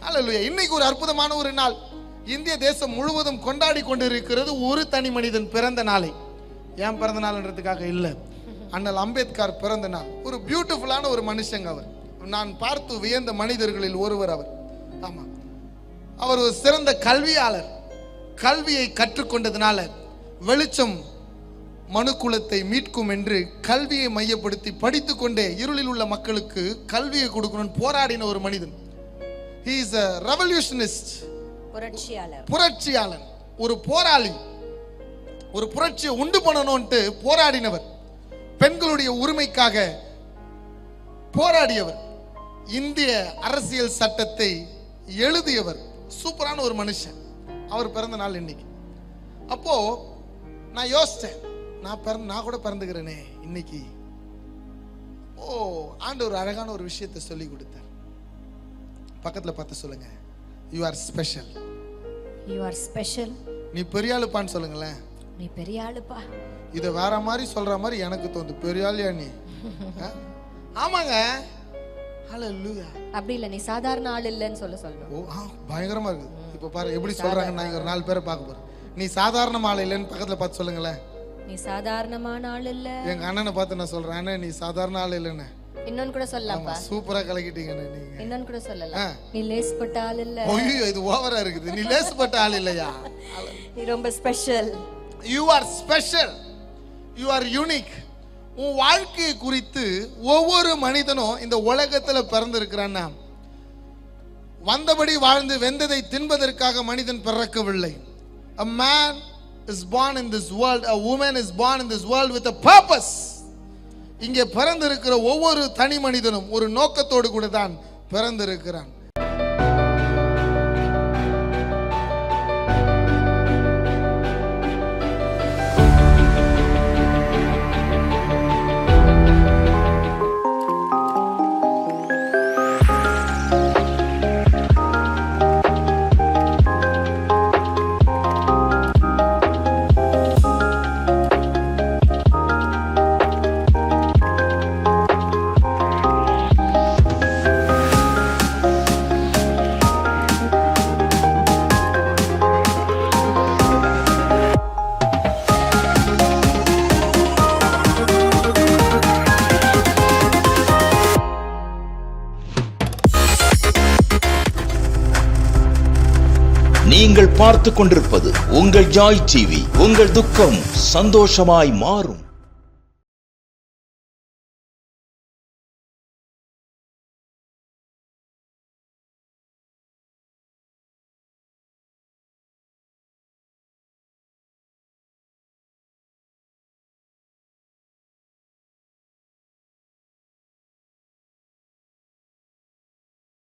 அல்லேலூயா. இன்னைக்கு ஒரு அற்புதமான ஒரு நாள். இந்திய தேசம் முழுவதும் கொண்டாடி கொண்டிருக்கிறது ஒரு தனி மனிதன் பிறந்த நாளை. ஏன் பிறந்த நாள்ன்றதுக்காக இல்லை, அண்ணல் அம்பேத்கர் பிறந்த நாள். ஒரு பியூட்டிஃபுல்லான ஒரு மனுஷங்க அவர். நான் பார்த்து வியந்த மனிதர்களில் ஒருவர் அவர். ஆமா, அவர் ஒரு சிறந்த கல்வியாளர். கல்வியை கற்றுக்கொண்டதுனால வெளிச்சம் மனுக்குலத்தை மீட்கும் என்று கல்வியை மையப்படுத்தி படித்துக்கொண்டே இருளில் உள்ள மக்களுக்கு கல்வியை கொடுக்கணும்னு போராடின ஒரு மனிதன். He is a revolutionist. புரட்சியாளன், ஒரு போராளி, ஒரு புரட்சியை உண்டு பண்ணணும்ட்டு போராடினவர். பெண்களுடைய உரிமைக்காக போராடியவர். இந்திய அரசியல் சட்டத்தை எழுதியவர். சூப்பரான ஒரு மனுஷன். அவர் பிறந்த நாள் இன்னைக்கு. அப்போ நான் யோசிச்சேன், நான் கூட பிறந்துக்கிறேனே இன்னைக்கு. ஆண்டவர் அழகான ஒரு விஷயத்தை சொல்லி கொடுத்தார். பக்கத்துல பார்த்து சொல்லுங்க, you are special. You are special. நீ பெரிய ஆளுப்பான்னு சொல்லுங்களேன். நீ பெரிய ஆளுப்பா. இதை வேற மாதிரி சொல்ற மாதிரி எனக்கு தோணுது. பெரிய ஆளியா நீ? ஆமாங்க. ஹல்லேலூயா. அப்படி இல்ல, நீ சாதாரண ஆள் இல்லன்னு சொல்லணும். பயங்கரமா இருக்கு. இப்ப பாரு எப்படி சொல்றாங்க. நான் இங்க ஒரு 4 பேரை பார்க்க போறேன். நீ சாதாரண ஆள் இல்லன்னு பக்கத்துல பார்த்து சொல்லுங்களேன். நீ சாதாரணமான ஆள் இல்ல. எங்க அண்ணனை பார்த்து நான் சொல்றேன், அண்ணே நீ சாதாரண ஆள் இல்லன்னு. இன்னொன்னு கூட சொல்லலாம்ப்பா. சூப்பரா கலக்கிட்டீங்க நீங்க. இன்னொன்னு கூட சொல்லலாம், நீ லேஸ்பட்ட ஆள் இல்ல. ஐயோ, இது ஓவரா இருக்குது. நீ லேஸ்பட்ட ஆள் இல்லையா? நீ ரொம்ப special. You are special. You are unique. உன் வாழ்க்கையை குறித்து ஒவ்வொரு மனிதனும் இந்த உலகத்துல பிறந்திருக்கிறான்னா வந்தபடி வாழ்ந்து வெந்ததை தின்பதற்காக மனிதன் பிறக்கவில்லை. A man is born in this world, a woman is born in this world with a purpose. இங்கே பிறந்திருக்கிற ஒவ்வொரு தனி மனிதனும் ஒரு நோக்கத்தோடு கூட தான் பிறந்திருக்கிறான். நீங்கள் பார்த்துக் கொண்டிருப்பது உங்கள் ஜாய் டிவி. உங்கள் துக்கம் சந்தோஷமாய் மாறும்.